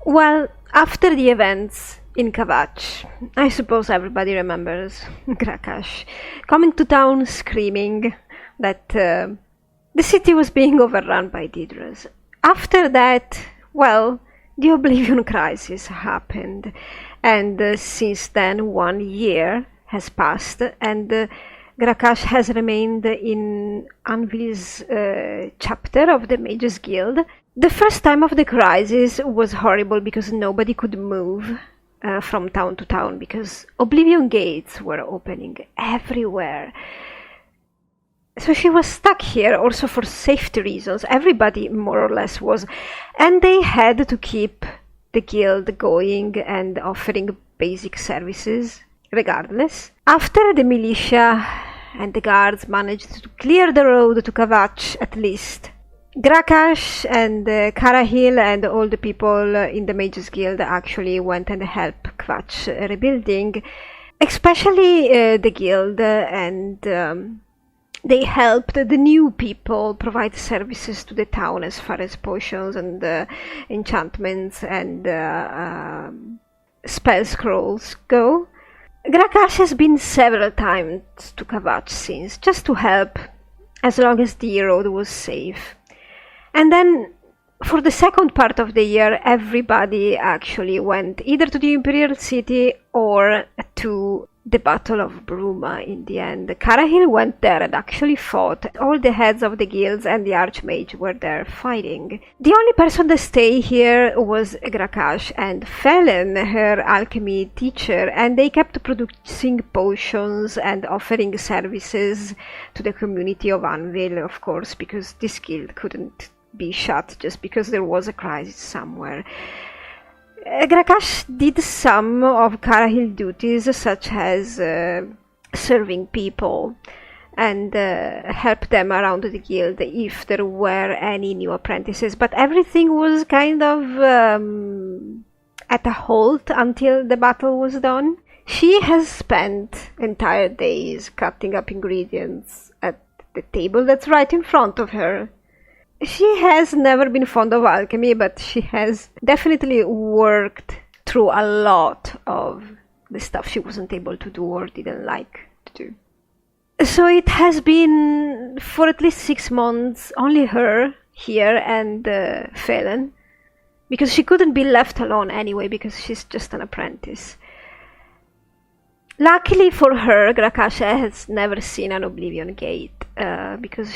Well, after the events in Kavach, I suppose everybody remembers Gra-Kash coming to town screaming that the city was being overrun by Didras. After that, well, the Oblivion crisis happened, and since then 1 year has passed, and Gra-Kash has remained in Anvil's chapter of the Mages Guild. The first time of the crisis was horrible because nobody could move from town to town because Oblivion gates were opening everywhere. So she was stuck here also for safety reasons. Everybody more or less was. And they had to keep the guild going and offering basic services regardless. After the militia and the guards managed to clear the road to Kavach at least, Gra-Kash and Cyrodiil and all the people in the Mages Guild actually went and helped Kvatch rebuilding, especially the guild, and they helped the new people provide services to the town as far as potions and enchantments and spell scrolls go. Gra-Kash has been several times to Kavach since, just to help as long as the road was safe. And then, for the second part of the year, everybody actually went either to the Imperial City or to the Battle of Bruma in the end. Cyrodiil went there and actually fought. All the heads of the guilds and the Archmage were there fighting. The only person that stayed here was Gra-Kash and Felin, her alchemy teacher, and they kept producing potions and offering services to the community of Anvil, of course, because this guild couldn't be shut just because there was a crisis somewhere. Gra-Kash did some of Cyrodiil's duties, such as serving people and help them around the guild if there were any new apprentices, but everything was kind of at a halt until the battle was done. She has spent entire days cutting up ingredients at the table that's right in front of her. She has never been fond of alchemy, but she has definitely worked through a lot of the stuff she wasn't able to do or didn't like to do. So it has been, for at least 6 months, only her here and Felin, because she couldn't be left alone anyway, because she's just an apprentice. Luckily for her, Gra-Kash has never seen an Oblivion gate, because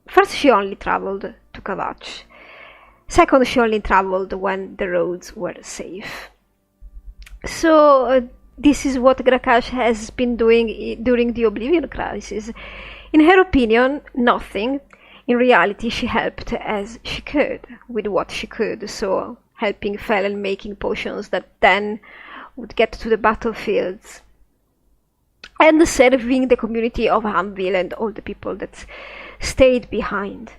first, she only traveled to Kavach. Second, she only traveled when the roads were safe. So, this is what Gra-Kash has been doing during the Oblivion crisis. In her opinion, nothing. In reality, she helped as she could, with what she could. So, helping Felin making potions that then would get to the battlefields. And serving the community of Anvil and all the people that stayed behind.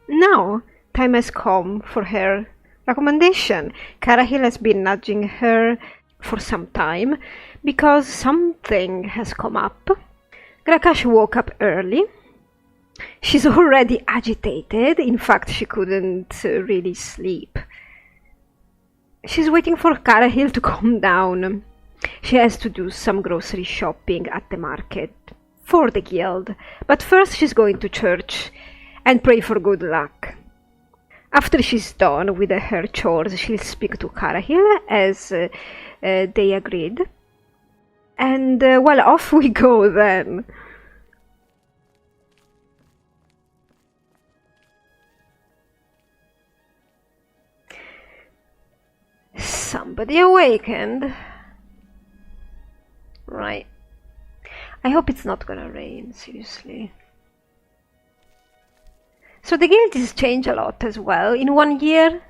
Now, time has come for her recommendation. Cyrodiil has been nudging her for some time because something has come up. Gra-Kash woke up early. She's already agitated. In fact, she couldn't really sleep. She's waiting for Cyrodiil to calm down. She has to do some grocery shopping at the market for the guild, but first she's going to church and pray for good luck. After she's done with her chores, she'll speak to Cyrodiil as they agreed. And well, off we go then. Somebody awakened. Right. I hope it's not gonna rain, seriously. So the guild has changed a lot as well. In 1 year,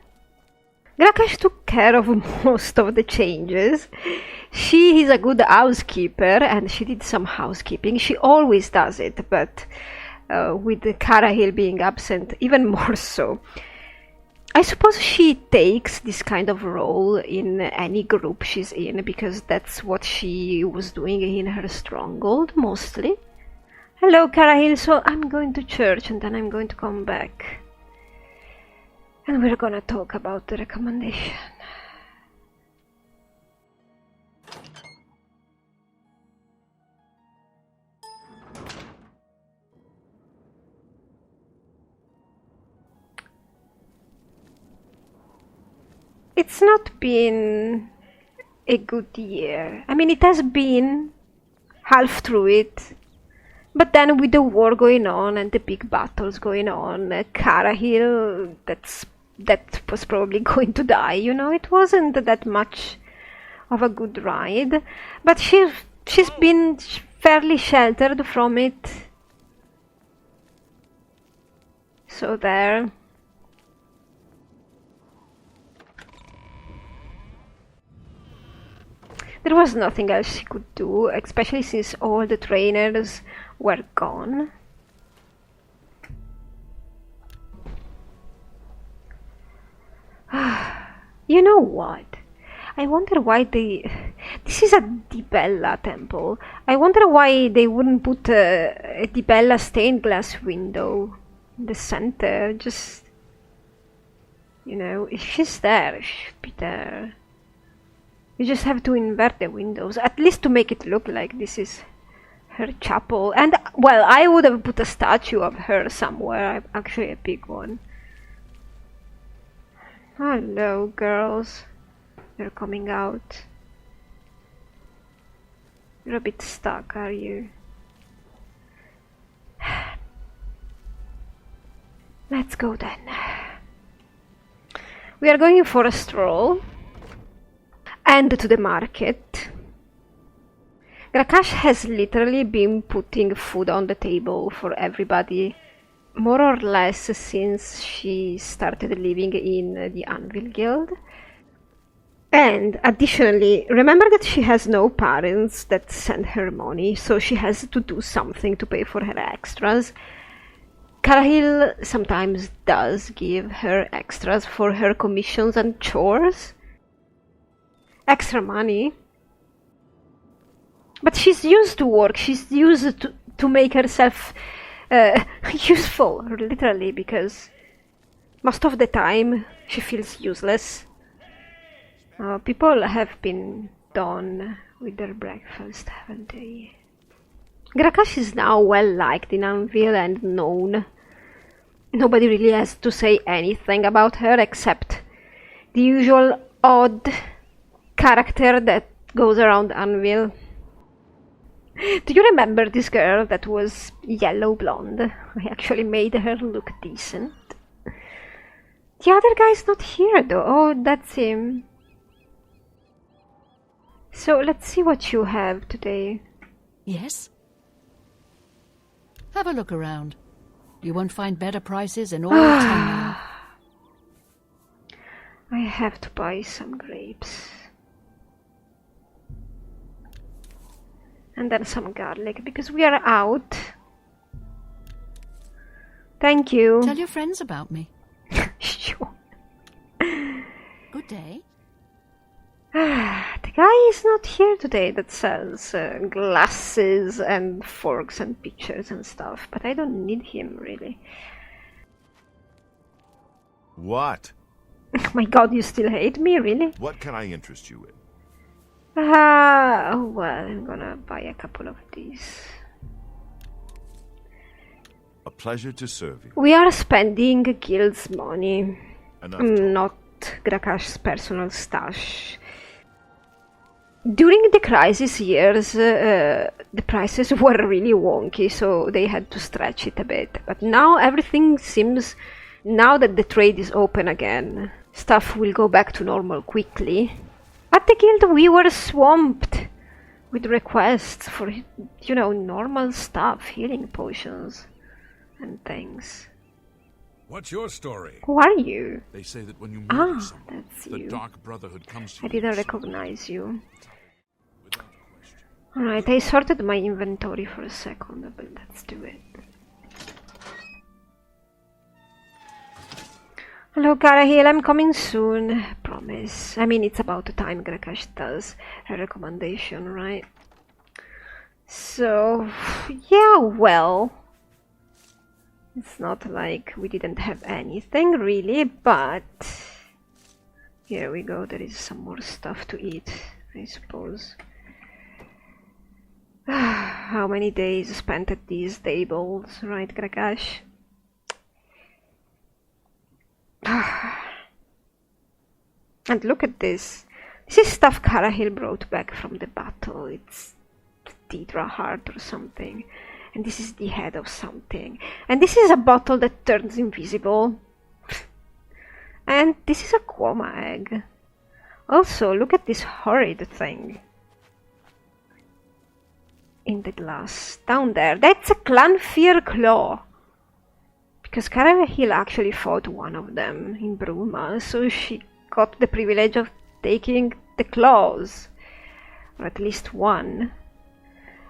Gra-Kash took care of most of the changes. She is a good housekeeper and she did some housekeeping. She always does it, but with Cyrodiil being absent, even more so. I suppose she takes this kind of role in any group she's in, because that's what she was doing in her stronghold, mostly. Hello, Cyrodiil, so I'm going to church and then I'm going to come back. And we're gonna talk about the recommendation. It's not been a good year. I mean, it has been half through it, but then with the war going on and the big battles going on, Cyrodiil, that was probably going to die, you know. It wasn't that much of a good ride, but she's been fairly sheltered from it. So there. There was nothing else she could do, especially since all the trainers were gone. You know what? I wonder why this is a Dibella temple. I wonder why they wouldn't put a Dibella stained glass window in the center. Just, you know, if she's there, she should be there. You just have to invert the windows, at least to make it look like this is her chapel. And, well, I would have put a statue of her somewhere, actually a big one. Hello, girls. You're coming out. You're a bit stuck, are you? Let's go then. We are going for a stroll. And to the market. Gra-Kash has literally been putting food on the table for everybody, more or less since she started living in the Anvil Guild. And additionally, remember that she has no parents that send her money, so she has to do something to pay for her extras. Cyrodiil sometimes does give her extras for her commissions and chores. Extra money. But she's used to work, she's used to make herself useful, literally, because most of the time she feels useless. People have been done with their breakfast, haven't they? Gra-Kash is now well liked in Anvil and known. Nobody really has to say anything about her except the usual odd character that goes around Anvil. Do you remember this girl that was yellow blonde? I actually made her look decent. The other guy's not here though. Oh, that's him. So let's see what you have today. Yes? Have a look around. You won't find better prices in all town. I have to buy some grapes. And then some garlic, because we are out. Thank you. Tell your friends about me. Sure. Good day. The guy is not here today that sells glasses and forks and pictures and stuff, but I don't need him, really. What? My god, you still hate me, really? What can I interest you in? Oh, well, I'm gonna buy a couple of these. A pleasure to serve you. We are spending guild's money, Enough talk. not Gra-Kash's personal stash. During the crisis years, the prices were really wonky, so they had to stretch it a bit. But now everything seems, now that the trade is open again, stuff will go back to normal quickly. At the guild we were swamped with requests for, you know, normal stuff, healing potions and things. What's your story? Who are you? They say that when you murder someone, That's the you. Dark Brotherhood comes to I you. didn't recognize you. Without question. Alright, I sorted my inventory for a second, but let's do it. Hello, Cyrodiil, I'm coming soon. Promise. I mean, it's about the time Gra-Kash does her recommendation, right? So, yeah, well, it's not like we didn't have anything really, but here we go. There is some more stuff to eat, I suppose. How many days spent at these tables, right, Gra-Kash? And look at this. This is stuff Cyrodiil brought back from the battle. It's the Deidra heart or something. And this is the head of something. And this is a bottle that turns invisible. And this is a Quoma egg. Also, look at this horrid thing. In the glass. Down there. That's a Clanfear claw. Because Cyrodiil actually fought one of them in Bruma, so she got the privilege of taking the claws. Or at least one.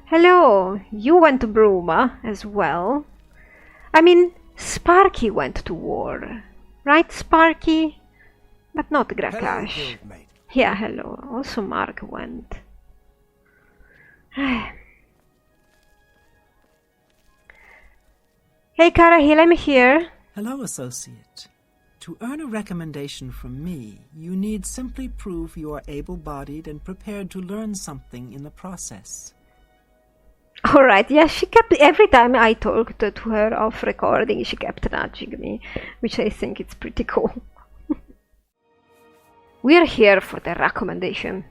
Hello, you went to Bruma as well. I mean, Sparky went to war. Right, Sparky? But not Gra-Kash. Yeah, hello. Also Mark went. Hey, Cyrodiil, I'm here. Hello, associate. To earn a recommendation from me, you need simply prove you are able-bodied and prepared to learn something in the process. Alright, yeah, she kept, every time I talked to her off recording, she kept nudging me, which I think is pretty cool. We're here for the recommendation.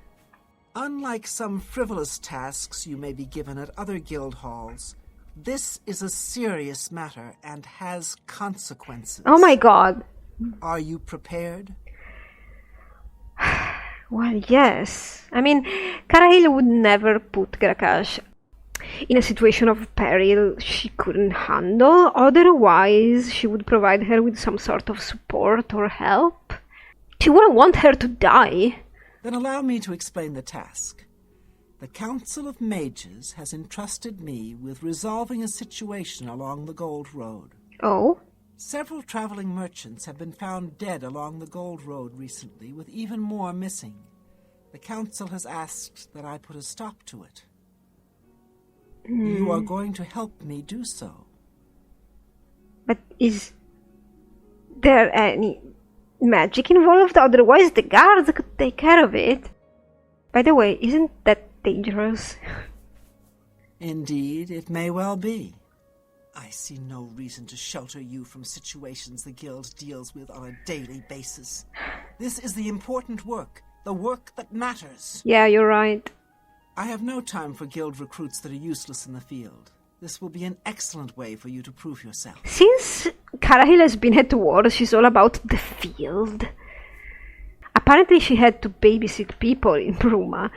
Unlike some frivolous tasks you may be given at other guild halls, this is a serious matter and has consequences. Oh my god. Are you prepared? Well, yes. I mean, Cyrodiil would never put Gra-Kash in a situation of peril she couldn't handle. Otherwise, she would provide her with some sort of support or help. She wouldn't want her to die. Then allow me to explain the task. The Council of Mages has entrusted me with resolving a situation along the Gold Road. Oh? Several traveling merchants have been found dead along the Gold Road recently, with even more missing. The Council has asked that I put a stop to it. You are going to help me do so. But is there any magic involved? Otherwise the guards could take care of it. By the way, isn't that dangerous? Indeed, it may well be. I see no reason to shelter you from situations the Guild deals with on a daily basis. This is the important work, the work that matters. Yeah, you're right. I have no time for Guild recruits that are useless in the field. This will be an excellent way for you to prove yourself. Since Cyrodiil has been at war, she's all about the field. Apparently she had to babysit people in Bruma.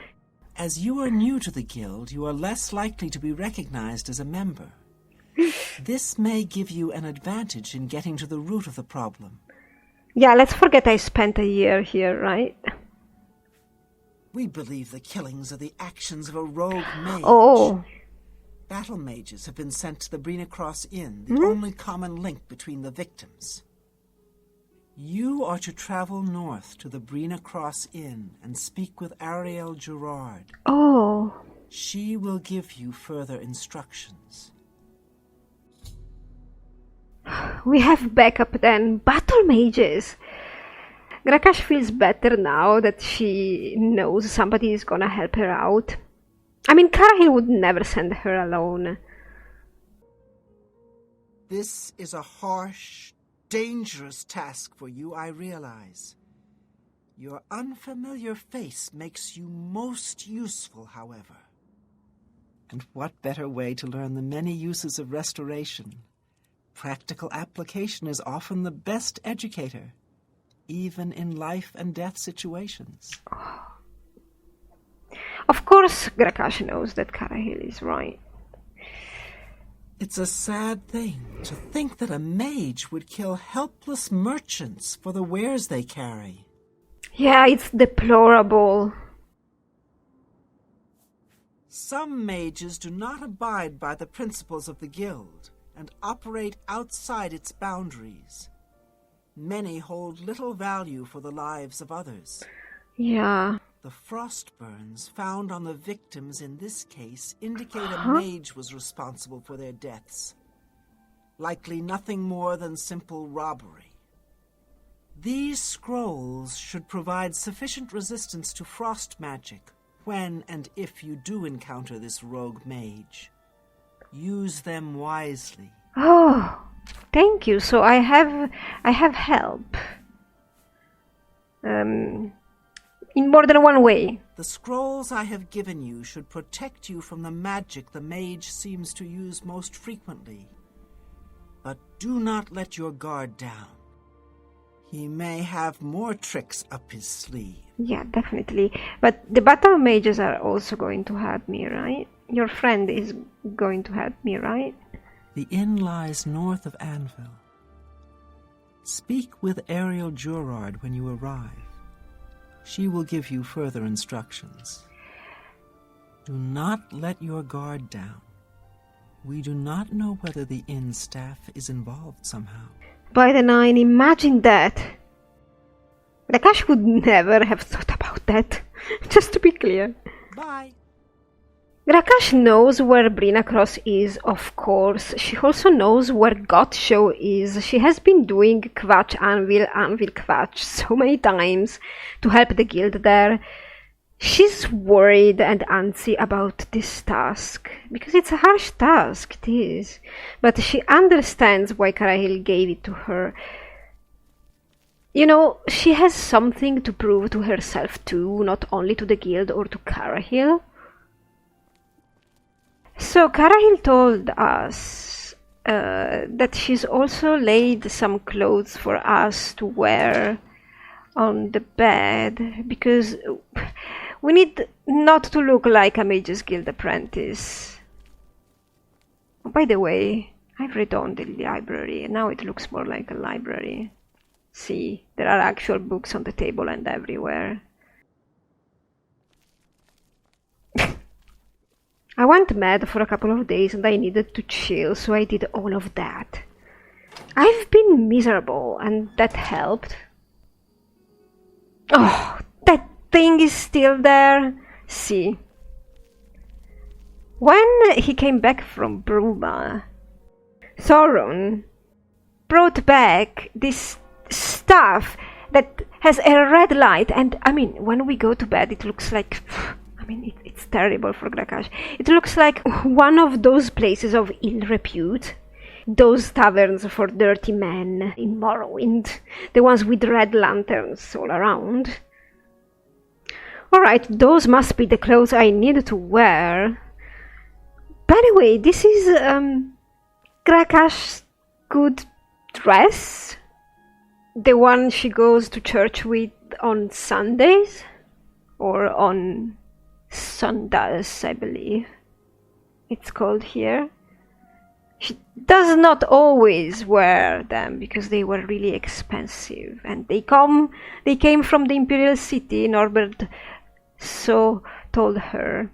As you are new to the Guild, you are less likely to be recognized as a member. This may give you an advantage in getting to the root of the problem. Yeah, let's forget I spent a year here, right? We believe the killings are the actions of a rogue mage. Oh. Battle mages have been sent to the Brina Cross Inn, the only common link between the victims. You are to travel north to the Brina Cross Inn and speak with Ariel Gerard. Oh. She will give you further instructions. We have backup then. Battle mages! Gra-Kash feels better now that she knows somebody is gonna help her out. I mean, Cyrodiil would never send her alone. This is a harsh, dangerous task for you, I realize. Your unfamiliar face makes you most useful, however. And what better way to learn the many uses of restoration? Practical application is often the best educator, even in life and death situations. Of course, Gra-Kash knows that Cyrodiil is right. It's a sad thing to think that a mage would kill helpless merchants for the wares they carry. Yeah, it's deplorable. Some mages do not abide by the principles of the Guild and operate outside its boundaries. Many hold little value for the lives of others. Yeah. The frost burns found on the victims in this case indicate a mage was responsible for their deaths. Likely nothing more than simple robbery. These scrolls should provide sufficient resistance to frost magic when and if you do encounter this rogue mage. Use them wisely. Oh, thank you. So I have help. in more than one way. The scrolls I have given you should protect you from the magic the mage seems to use most frequently. But do not let your guard down. He may have more tricks up his sleeve. Yeah, definitely. But the battle mages are also going to help me, right? Your friend is going to help me, right? The inn lies north of Anvil. Speak with Ariel Jurard when you arrive. She will give you further instructions. Do not let your guard down. We do not know whether the inn staff is involved somehow. By the nine, imagine that! Gra-Kash would never have thought about that, just to be clear. Bye. Gra-Kash knows where Brina Cross is, of course. She also knows where Show is. She has been doing Kvatch, Anvil, Kvatch so many times to help the guild there. She's worried and antsy about this task, because it's a harsh task, it is. But she understands why Cyrodiil gave it to her. You know, she has something to prove to herself too, not only to the guild or to Cyrodiil. So Cyrodiil told us that she's also laid some clothes for us to wear on the bed, because we need not to look like a Mages Guild apprentice. Oh, by the way, I've read on the library, and now it looks more like a library. See, there are actual books on the table and everywhere. I went mad for a couple of days and I needed to chill, so I did all of that. I've been miserable, and that helped. Oh, that thing is still there. See. When he came back from Bruma, Thoron brought back this stuff that has a red light, and I mean, when we go to bed it looks like... I mean, it's terrible for Gra-Kash. It looks like one of those places of ill repute. Those taverns for dirty men in Morrowind. The ones with red lanterns all around. Alright, those must be the clothes I need to wear. By the way, this is Gra-Kash's good dress. The one she goes to church with on Sundays. Or on Sundays, I believe it's called here. She does not always wear them because they were really expensive, and they came from the Imperial City, Norbert so told her.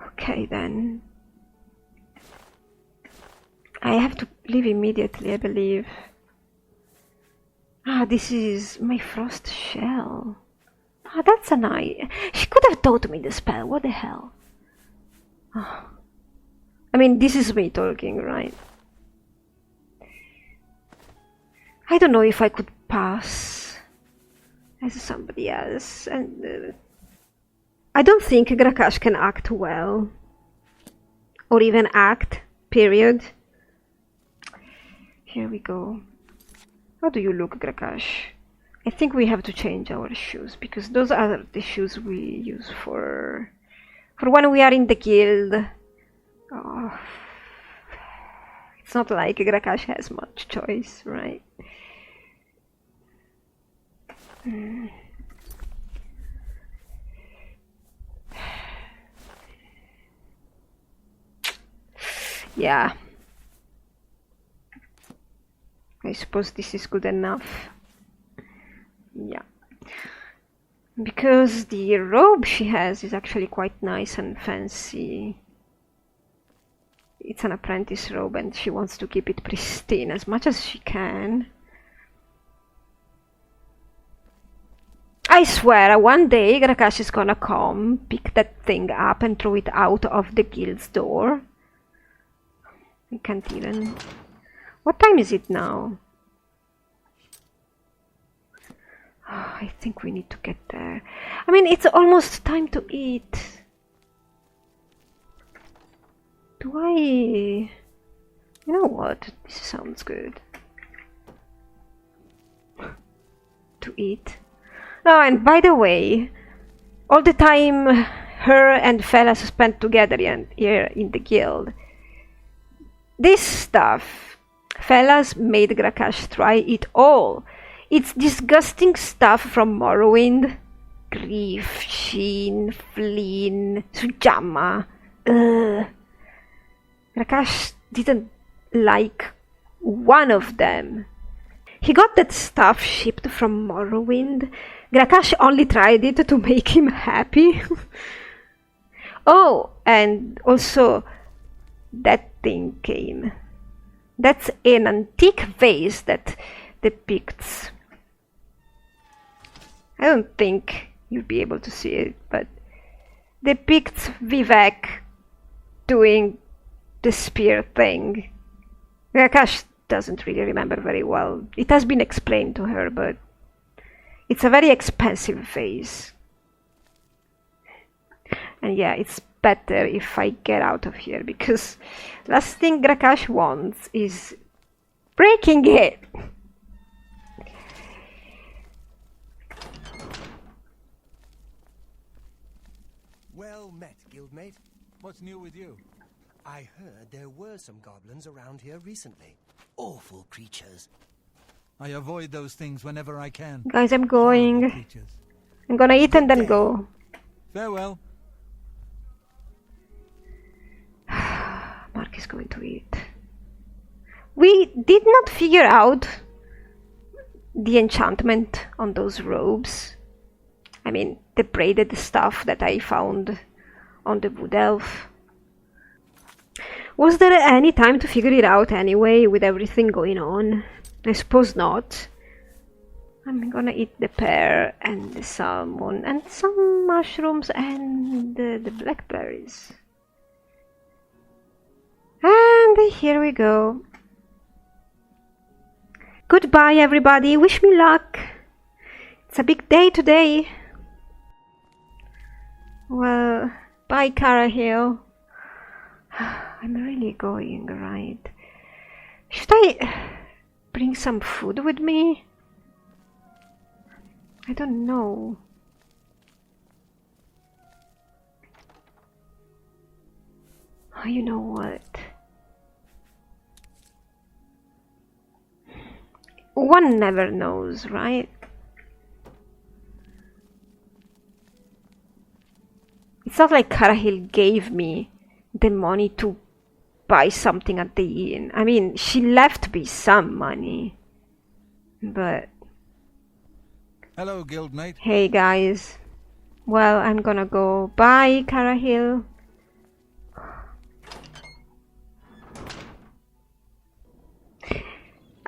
Okay then. I have to leave immediately, I believe. Ah, this is my frost shell. Ah, that's a nice... She could have taught me the spell, what the hell? Oh. I mean, this is me talking, right? I don't know if I could pass as somebody else, and I don't think Gra-Kash can act well. Or even act, period. Here we go. How do you look, Gra-Kash? I think we have to change our shoes, because those are the shoes we use for when we are in the guild. Oh, it's not like Gra-Kash has much choice, right? Yeah. I suppose this is good enough. Yeah. Because the robe she has is actually quite nice and fancy. It's an apprentice robe and she wants to keep it pristine as much as she can. I swear, one day Gra-Kash is gonna come, pick that thing up and throw it out of the guild's door. I can't even... What time is it now? Oh, I think we need to get there. I mean, it's almost time to eat. Do I... You know what? This sounds good. to eat. Oh, and by the way, all the time her and Fellas spent together here in the guild, this stuff, Fellas made Gra-Kash try it all. It's disgusting stuff from Morrowind. Grief, Sheen, Flynn, Sujamma. Gra-Kash didn't like one of them. He got that stuff shipped from Morrowind. Gra-Kash only tried it to make him happy. Oh, and also that thing came. That's an antique vase that depicts... I don't think you'll be able to see it, but depicts Vivek doing the spear thing. Gra-Kash doesn't really remember very well. It has been explained to her, but it's a very expensive vase. And yeah, it's better if I get out of here, because last thing Gra-Kash wants is breaking it. Well met, guildmate. What's new with you? I heard there were some goblins around here recently. Awful creatures. I avoid those things whenever I can. Guys, I'm Horrible going. creatures. I'm gonna eat and then go. Farewell. Mark is going to eat. We did not figure out the enchantment on those robes. I mean, the braided stuff that I found on the wood elf. Was there any time to figure it out anyway, with everything going on? I suppose not. I'm gonna eat the pear and the salmon and some mushrooms and the blackberries. And here we go. Goodbye, everybody. Wish me luck. It's a big day today. Well, bye, Cyrodiil. I'm really going, right? Should I bring some food with me? I don't know. Oh, you know what? One never knows, right? It's not like Cyrodiil gave me the money to buy something at the inn. I mean, she left me some money. But... Hello, guildmate. Hey, guys. Well, I'm gonna go. Bye, Cyrodiil.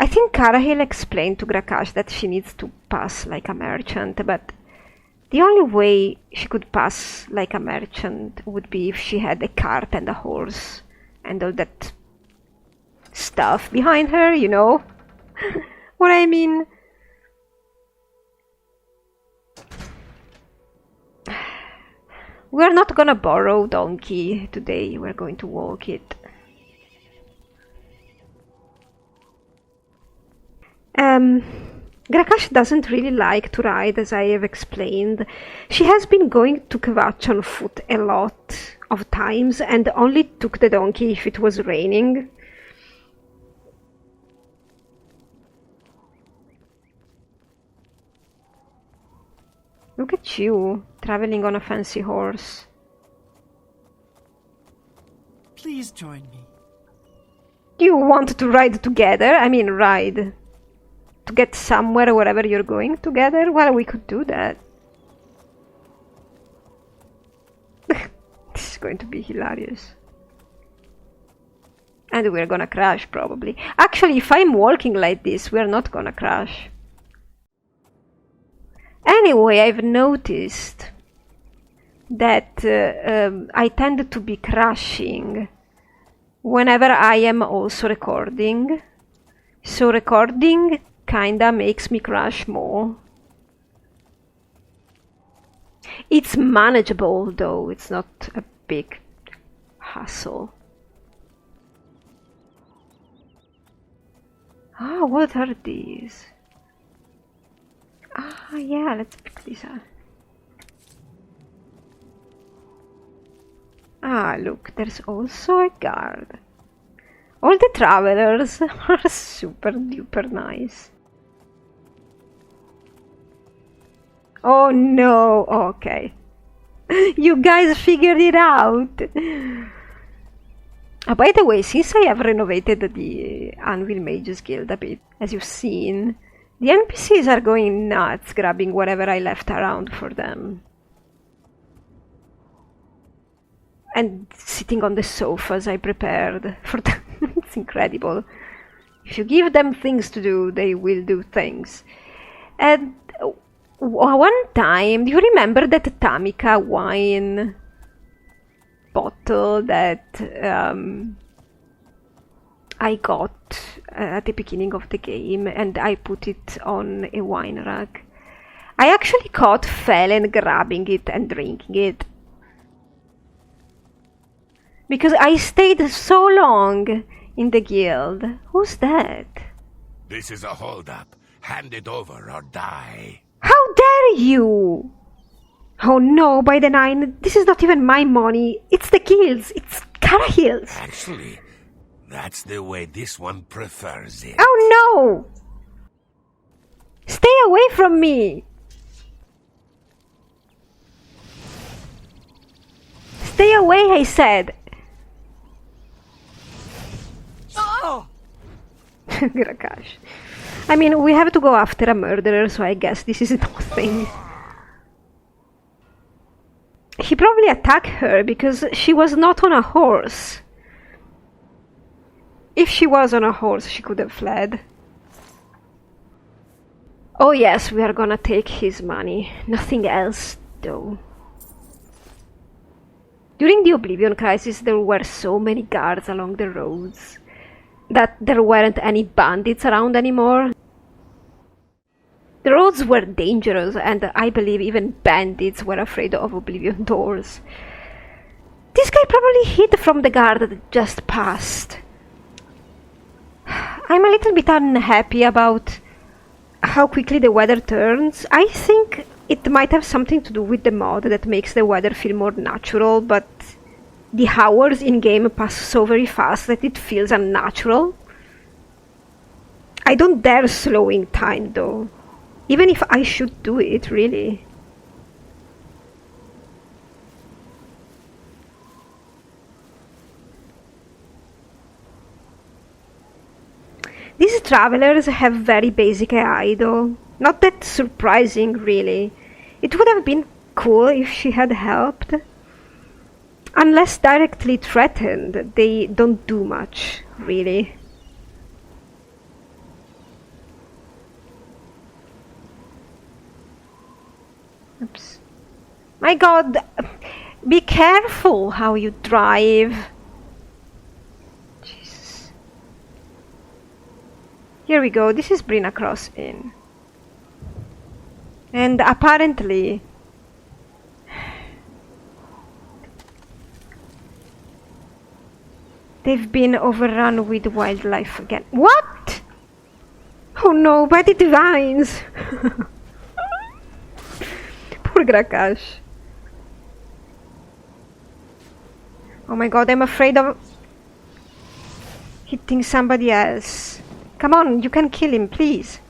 I think Cyrodiil explained to Gra-Kash that she needs to pass like a merchant, but the only way she could pass like a merchant would be if she had a cart and a horse and all that stuff behind her, you know? What I mean? We're not gonna borrow donkey today, we're going to walk it. Gra-Kash doesn't really like to ride, as I have explained. She has been going to Kvatch on foot a lot of times and only took the donkey if it was raining. Look at you, traveling on a fancy horse. Please join me. Do you want to ride together? I mean, ride. To get somewhere, wherever you're going together? Well, we could do that. This is going to be hilarious. And we're gonna crash, probably. Actually, if I'm walking like this, we're not gonna crash. Anyway, I've noticed that I tend to be crashing whenever I am also recording. So recording kinda makes me crash more. It's manageable though, it's not a big hassle. Ah, what are these? Ah, yeah, let's pick this up. Ah, look, there's also a guard. All the travelers are super duper nice. Oh no, okay. You guys figured it out! By the way, since I have renovated the Anvil Mages Guild a bit, as you've seen, the NPCs are going nuts grabbing whatever I left around for them. And sitting on the sofas I prepared for them. It's incredible. If you give them things to do, they will do things. And one time, do you remember that Tamika wine bottle that I got at the beginning of the game, and I put it on a wine rack? I actually caught Felon grabbing it and drinking it. Because I stayed so long in the guild. Who's that? This is a holdup. Hand it over or die. How dare you! Oh no, by the nine, this is not even my money. It's the guild's. It's Cyrodiil's. Actually, that's the way this one prefers it. Oh no! Stay away from me! Stay away, I said. Gra-Kash. I mean, we have to go after a murderer, so I guess this is nothing. He probably attacked her because she was not on a horse. If she was on a horse, she could have fled. Oh yes, we are gonna take his money. Nothing else, though. During the Oblivion crisis, there were so many guards along the roads that there weren't any bandits around anymore. The roads were dangerous, and I believe even bandits were afraid of Oblivion doors. This guy probably hid from the guard that just passed. I'm a little bit unhappy about how quickly the weather turns. I think it might have something to do with the mod that makes the weather feel more natural, but the hours in-game pass so very fast that it feels unnatural. I don't dare slowing time though, even if I should do it, really. These travelers have very basic AI though. Not that surprising, really. It would have been cool if she had helped. Unless directly threatened, they don't do much, really. Oops. My god! Be careful how you drive! Jesus. Here we go, this is Brina Crossing. And apparently they've been overrun with wildlife again. What? Oh no, by the divines! Poor Gra-Kash. Oh my god, I'm afraid of hitting somebody else. Come on, you can kill him, please.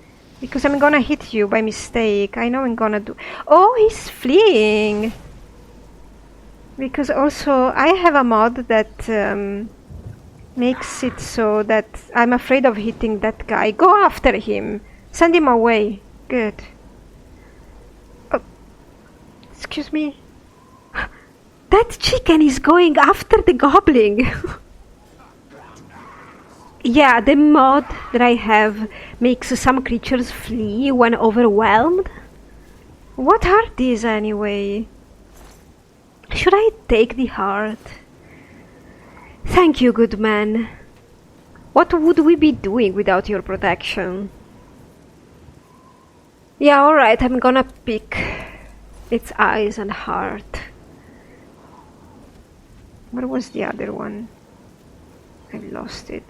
Because I'm gonna hit you by mistake. I know I'm gonna do... Oh, he's fleeing! Because also, I have a mod that makes it so that I'm afraid of hitting that guy. Go after him! Send him away. Good. Oh, excuse me? That chicken is going after the goblin! Yeah, the mod that I have makes some creatures flee when overwhelmed. What are these anyway? Should I take the heart? Thank you, good man. What would we be doing without your protection? Yeah, alright, I'm gonna pick its eyes and heart. Where was the other one? I lost it.